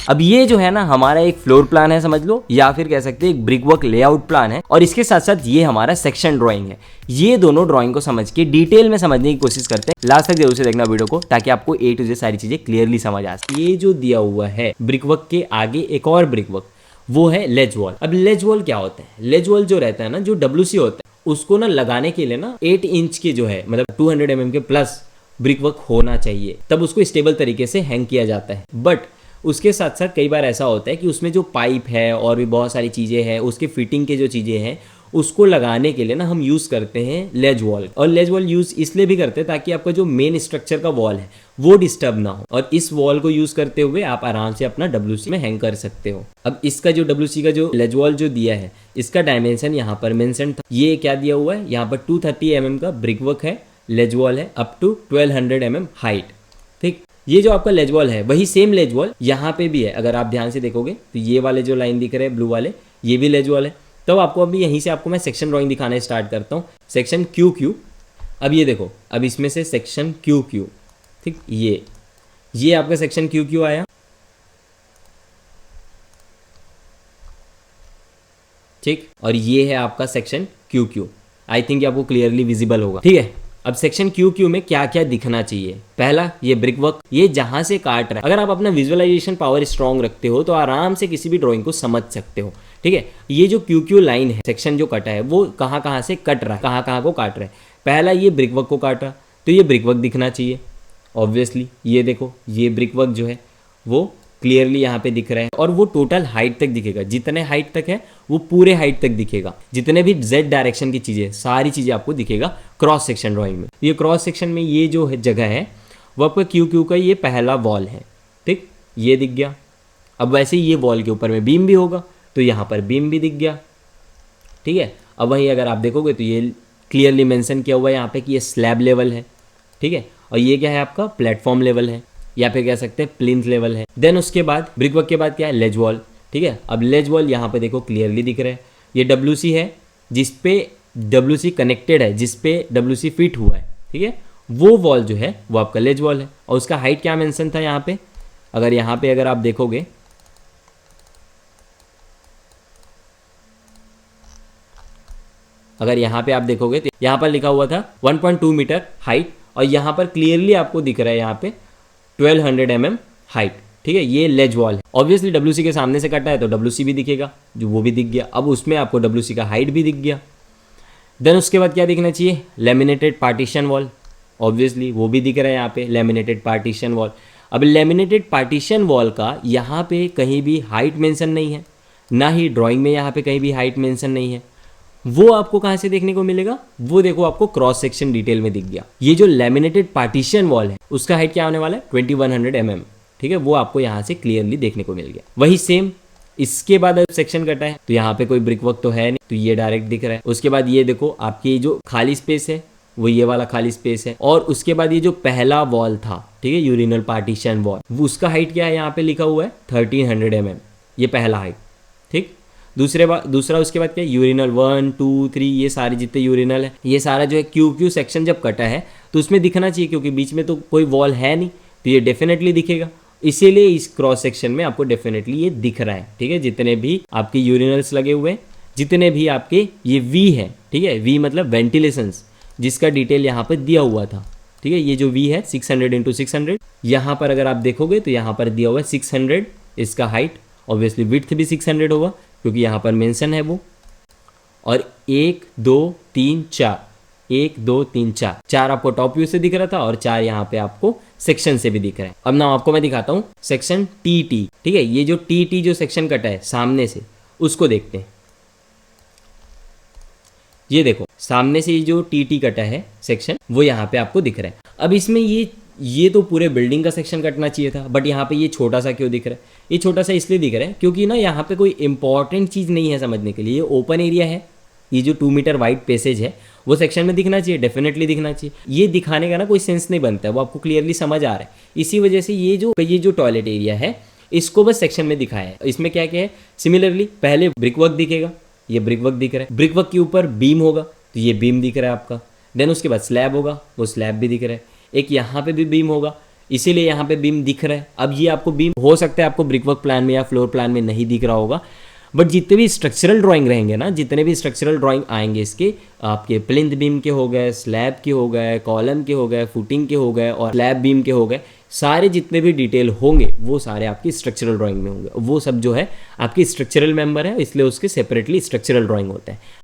अब ये जो है ना हमारा एक फ्लोर प्लान है समझ लो, या फिर कह सकते हैं एक ब्रिक वर्क लेआउट प्लान है, और इसके साथ साथ ये हमारा सेक्शन ड्राइंग है। ये दोनों ड्राइंग को समझ के डिटेल में समझने की कोशिश करते हैं। लास्ट तक जरूर से देखना वीडियो को, ताकि आपको A to Z सारी चीजें क्लियरली समझ आ सके। ये जो दिया हुआ है ब्रिक वर्क के आगे एक और ब्रिक वर्क, वो है लेज वॉल। अब लेज वॉल क्या होता है? लेज वॉल जो रहता है ना, जो WC होता है, उसको ना लगाने के लिए ना 8 इंच के जो है मतलब 200 mm के प्लस ब्रिक वर्क होना चाहिए, तब उसको स्टेबल तरीके से हैंग किया जाता है। बट उसके साथ साथ कई बार ऐसा होता है कि उसमें जो पाइप है और भी बहुत सारी चीज़ें हैं, उसके फिटिंग के जो चीज़ें हैं, उसको लगाने के लिए ना हम यूज़ करते हैं लेज वॉल। और लेज वॉल यूज़ इसलिए भी करते हैं ताकि आपका जो मेन स्ट्रक्चर का वॉल है वो डिस्टर्ब ना हो, और इस वॉल को यूज़ करते हुए आप आराम से अपना WC में हैंग कर सकते हो। अब इसका जो WC का जो लेज वॉल जो दिया है, इसका डायमेंशन यहाँ पर मेंशन था। ये क्या दिया हुआ है यहाँ पर 230 mm का ब्रिक वर्क है, लेज वॉल है, अप टू 1200 mm हाइट। ठीक, ये जो आपका लेज वॉल है वही सेम लेज वॉल यहाँ पे भी है। अगर आप ध्यान से देखोगे तो ये वाले जो लाइन दिख रहे हैं ब्लू वाले, ये भी लेज वॉल है। तो आपको अभी यहीं से आपको मैं सेक्शन ड्राइंग दिखाना स्टार्ट करता हूँ। सेक्शन QQ, अब ये देखो, अब इसमें से सेक्शन QQ, ठीक, ये आपका सेक्शन QQ आया। ठीक, और ये है आपका सेक्शन QQ। आई थिंक आपको क्लियरली विजिबल होगा। ठीक है, अब सेक्शन QQ में क्या क्या दिखना चाहिए? पहला, ये ब्रिक वर्क, ये जहां से काट रहा है, अगर आप अपना विजुअलाइजेशन पावर स्ट्रांग रखते हो तो आराम से किसी भी ड्राइंग को समझ सकते हो। ठीक है, ये जो QQ लाइन है, सेक्शन जो कटा है, वो कहाँ से कट रहा है, कहाँ को काट रहा है? पहला, ये ब्रिक वर्क को काट रहा, तो ये ब्रिक वर्क दिखना चाहिए ऑब्वियसली। ये देखो, ये ब्रिक वर्क जो है वो क्लियरली यहाँ पे दिख रहा है, और वो टोटल हाइट तक दिखेगा। जितने हाइट तक है वो पूरे हाइट तक दिखेगा। जितने भी Z डायरेक्शन की चीज़ें, सारी चीज़ें आपको दिखेगा क्रॉस सेक्शन ड्राइंग में। ये क्रॉस सेक्शन में ये जो है जगह है वो आपका QQ का ये पहला वॉल है। ठीक, ये दिख गया। अब वैसे ही ये वॉल के ऊपर में बीम भी होगा, तो यहाँ पर बीम भी दिख गया। ठीक है, अब वहीं अगर आप देखोगे तो ये क्लियरली मेंशन किया हुआ है यहाँ पे कि ये स्लैब लेवल है। ठीक है, और ये क्या है आपका प्लेटफॉर्म लेवल है, या फिर कह सकते हैं प्लिंथ लेवल है। देन उसके बाद ब्रिक वर्क के बाद क्या है? लेज वॉल। ठीक है, अब लेज वॉल यहाँ पे देखो क्लियरली दिख रहा है। ये WC है जिसपे WC कनेक्टेड है, जिसपे WC फिट हुआ है। ठीक है, वो वॉल जो है वो आपका लेज वॉल है। और उसका हाइट क्या मेंशन था यहाँ पे? अगर आप देखोगे, अगर यहाँ पे आप देखोगे तो यहाँ पर लिखा हुआ था 1.2 मीटर हाइट, और यहाँ पर क्लियरली आपको दिख रहा है यहाँ पे 1200 mm हाइट। ठीक है, ये लेज वॉल है। ऑब्वियसली WC के सामने से कटा है तो WC भी दिखेगा, जो वो भी दिख गया। अब उसमें आपको WC का हाइट भी दिख गया। देन उसके बाद क्या दिखना चाहिए? लेमिनेटेड पार्टीशन वॉल, ऑब्वियसली वो भी दिख रहा है यहाँ पे, लेमिनेटेड पार्टीशन वॉल। अब लेमिनेटेड पार्टीशन वॉल का यहाँ पे कहीं भी हाइट मेंशन नहीं है, ना ही ड्राइंग में यहाँ पे कहीं भी हाइट मेंशन नहीं है। वो आपको कहाँ से देखने को मिलेगा? वो देखो, आपको क्रॉस सेक्शन डिटेल में दिख गया। ये जो लेमिनेटेड पार्टीशन वॉल है उसका हाइट क्या होने वाला है? 2100 mm। ठीक है, वो आपको यहाँ से क्लियरली देखने को मिल गया। वही सेम इसके बाद सेक्शन कटा है तो यहाँ पे कोई ब्रिक वर्क तो है नहीं, तो ये डायरेक्ट दिख रहा है। उसके बाद ये देखो, आपकी जो खाली स्पेस है वो ये वाला खाली स्पेस है। और उसके बाद ये जो पहला वॉल था, ठीक है, यूरिनल पार्टीशन वॉल, उसका हाइट क्या है? यहाँ पे लिखा हुआ है 1300 mm, ये पहला हाइट। ठीक, दूसरा उसके बाद क्या? यूरिनल 1 2 3, ये सारे जितने यूरिनल है, ये सारा जो है QQ सेक्शन जब कटा है तो उसमें दिखना चाहिए, क्योंकि बीच में तो कोई वॉल है नहीं, तो ये डेफिनेटली दिखेगा। इसीलिए इस क्रॉस सेक्शन में आपको डेफिनेटली ये दिख रहा है। ठीक है, जितने भी आपके यूरिनल्स लगे हुए हैं, जितने भी आपके ये V है, ठीक है, V मतलब वेंटिलेशंस, जिसका डिटेल यहाँ पर दिया हुआ था। ठीक है, ये जो V है 600 × 600, यहाँ पर अगर आप देखोगे तो यहाँ पर दिया हुआ है 600 इसका हाइट। ऑब्वियसली विड्थ भी 600 होगा, क्योंकि यहाँ पर मेंशन है वो। और 1 2 3 4, 1 2 3 4, 4 आपको टॉप व्यू से दिख रहा था, और 4 यहाँ पे आपको सेक्शन से भी दिख रहा है। अब ना आपको मैं दिखाता हूँ सेक्शन TT। ठीक है, ये जो TT जो सेक्शन कटा है सामने से, उसको देखते हैं। ये देखो, सामने से ये जो TT कटा है सेक्शन, वो यहाँ पे आपको दिख रहा है। अब इसमें ये तो पूरे बिल्डिंग का सेक्शन कटना चाहिए था, बट यहाँ पे ये छोटा सा क्यों दिख रहा है? ये छोटा सा इसलिए दिख रहा है क्योंकि ना यहाँ पे कोई इंपॉर्टेंट चीज़ नहीं है समझने के लिए। ये ओपन एरिया है, ये जो 2 मीटर वाइड पैसेज है वो सेक्शन में दिखना चाहिए, डेफिनेटली दिखना चाहिए। ये दिखाने का ना कोई सेंस नहीं बनता है, वो आपको क्लियरली समझ आ रहा है। इसी वजह से ये जो टॉयलेट एरिया है इसको बस सेक्शन में दिखाया है। इसमें क्या क्या है? सिमिलरली पहले ब्रिक वर्क दिखेगा, ये ब्रिक वर्क दिख रहा है। ब्रिक वर्क के ऊपर बीम होगा तो ये बीम दिख रहा है आपका। देन उसके बाद स्लैब होगा, वो स्लैब भी दिख रहा है। एक यहाँ पे भी बीम होगा, इसीलिए यहाँ पे बीम दिख रहा है। अब ये आपको बीम हो सकता है आपको ब्रिकवर्क प्लान में या फ्लोर प्लान में नहीं दिख रहा होगा, बट जितने भी स्ट्रक्चरल ड्राइंग रहेंगे ना, जितने भी स्ट्रक्चरल ड्राइंग आएंगे इसके, आपके प्लिंथ बीम के हो गए, स्लैब के हो गए, कॉलम के हो गए, फुटिंग के हो गए और स्लैब बीम के हो गए, सारे जितने भी डिटेल होंगे वो सारे आपकी स्ट्रक्चरल ड्राइंग में होंगे। वो सब जो है आपकी स्ट्रक्चरल मेंबर है, इसलिए उसके सेपरेटली स्ट्रक्चरल ड्राइंग होता है।